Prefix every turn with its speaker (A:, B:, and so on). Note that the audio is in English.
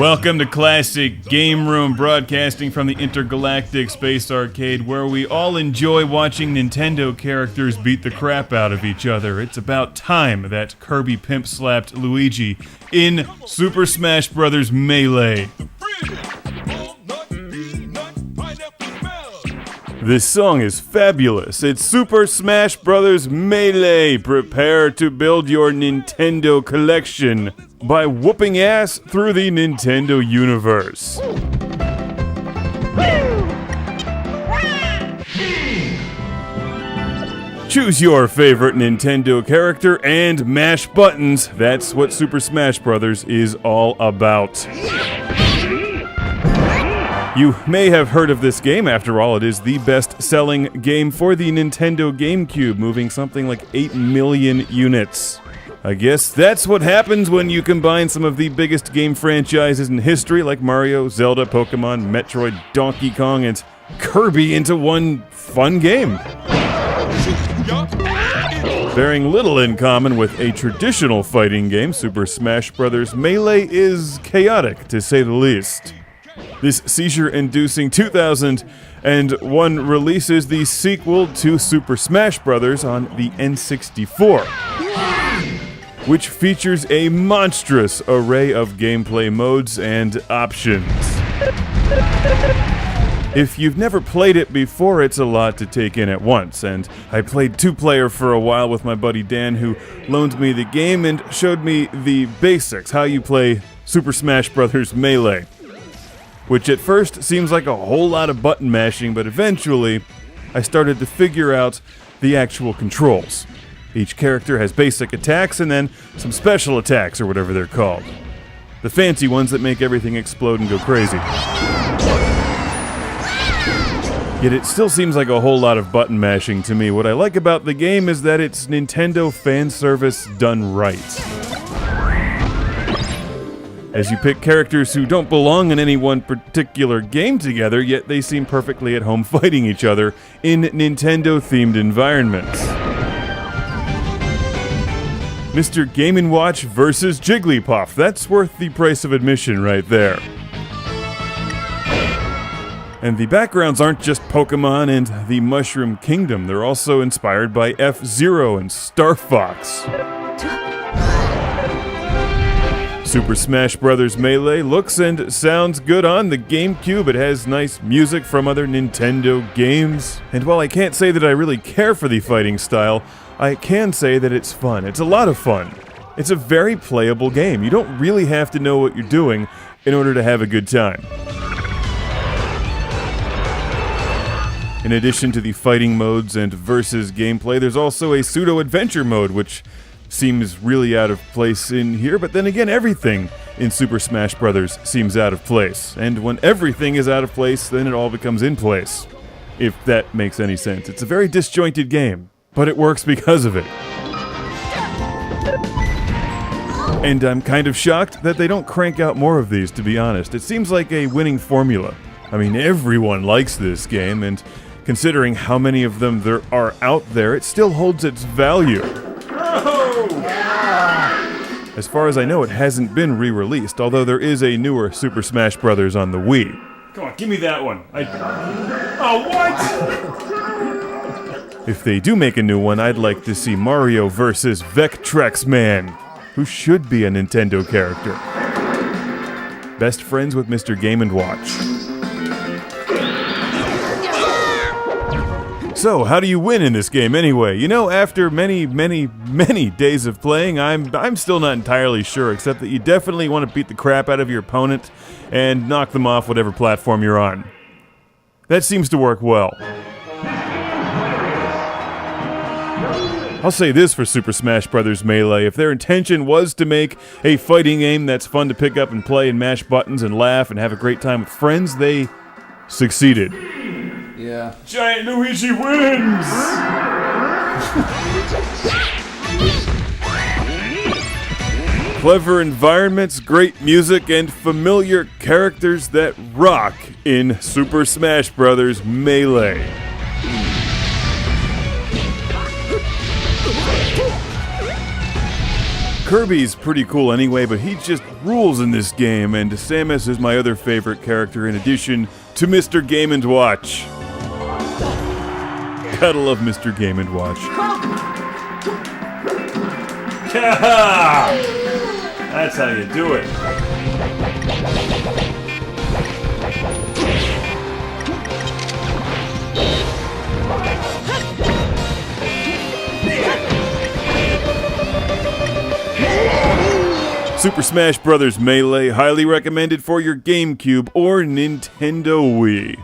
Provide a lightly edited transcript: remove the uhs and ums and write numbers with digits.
A: Welcome to Classic Game Room, broadcasting from the Intergalactic Space Arcade, where we all enjoy watching Nintendo characters beat the crap out of each other. It's about time that Kirby pimp-slapped Luigi in Super Smash Bros. Melee. This song is fabulous. It's Super Smash Bros. Melee. Prepare to build your Nintendo collection by whooping ass through the Nintendo universe. Choose your favorite Nintendo character and mash buttons. That's what Super Smash Bros. Is all about. You may have heard of this game. After all, it is the best-selling game for the Nintendo GameCube, moving something like 8 million units. I guess that's what happens when you combine some of the biggest game franchises in history, like Mario, Zelda, Pokemon, Metroid, Donkey Kong, and Kirby into one fun game. Bearing little in common with a traditional fighting game, Super Smash Bros. Melee is chaotic, to say the least. This seizure-inducing 2001 release is the sequel to Super Smash Bros. On the N64, which features a monstrous array of gameplay modes and options. If you've never played it before, it's a lot to take in at once, and I played two-player for a while with my buddy Dan, who loaned me the game and showed me the basics, how you play Super Smash Bros. Melee. Which at first seems like a whole lot of button mashing, but eventually I started to figure out the actual controls. Each character has basic attacks and then some special attacks, or whatever they're called. The fancy ones that make everything explode and go crazy. Yet it still seems like a whole lot of button mashing to me. What I like about the game is that it's Nintendo fan service done right. As you pick characters who don't belong in any one particular game together, yet they seem perfectly at home fighting each other in Nintendo-themed environments. Mr. Game & Watch versus Jigglypuff. That's worth the price of admission right there. And the backgrounds aren't just Pokemon and the Mushroom Kingdom. They're also inspired by F-Zero and Star Fox. Super Smash Bros. Melee looks and sounds good on the GameCube. It has nice music from other Nintendo games. And while I can't say that I really care for the fighting style, I can say that it's fun. It's a lot of fun. It's a very playable game. You don't really have to know what you're doing in order to have a good time. In addition to the fighting modes and versus gameplay, there's also a pseudo-adventure mode, which seems really out of place in here, but then again, everything in Super Smash Bros. Seems out of place. And when everything is out of place, then it all becomes in place. If that makes any sense. It's a very disjointed game, but it works because of it. And I'm kind of shocked that they don't crank out more of these, to be honest. It seems like a winning formula. I mean, everyone likes this game, and considering how many of them there are out there, it still holds its value. As far as I know, it hasn't been re-released, although there is a newer Super Smash Bros. On the Wii. Come on, give me that one. Oh, what? If they do make a new one, I'd like to see Mario versus Vectrex Man, who should be a Nintendo character. Best friends with Mr. Game & Watch. So, how do you win in this game anyway? You know, after many days of playing, I'm still not entirely sure, except that you definitely want to beat the crap out of your opponent and knock them off whatever platform you're on. That seems to work well. I'll say this for Super Smash Bros. Melee. If their intention was to make a fighting game that's fun to pick up and play and mash buttons and laugh and have a great time with friends, they succeeded.
B: Yeah.
A: Giant Luigi wins! Clever environments, great music, and familiar characters that rock in Super Smash Bros. Melee. Kirby's pretty cool anyway, but he just rules in this game, and Samus is my other favorite character in addition to Mr. Game & Watch. Gotta love Mr. Game & Watch. That's how you do it. Super Smash Bros. Melee, highly recommended for your GameCube or Nintendo Wii.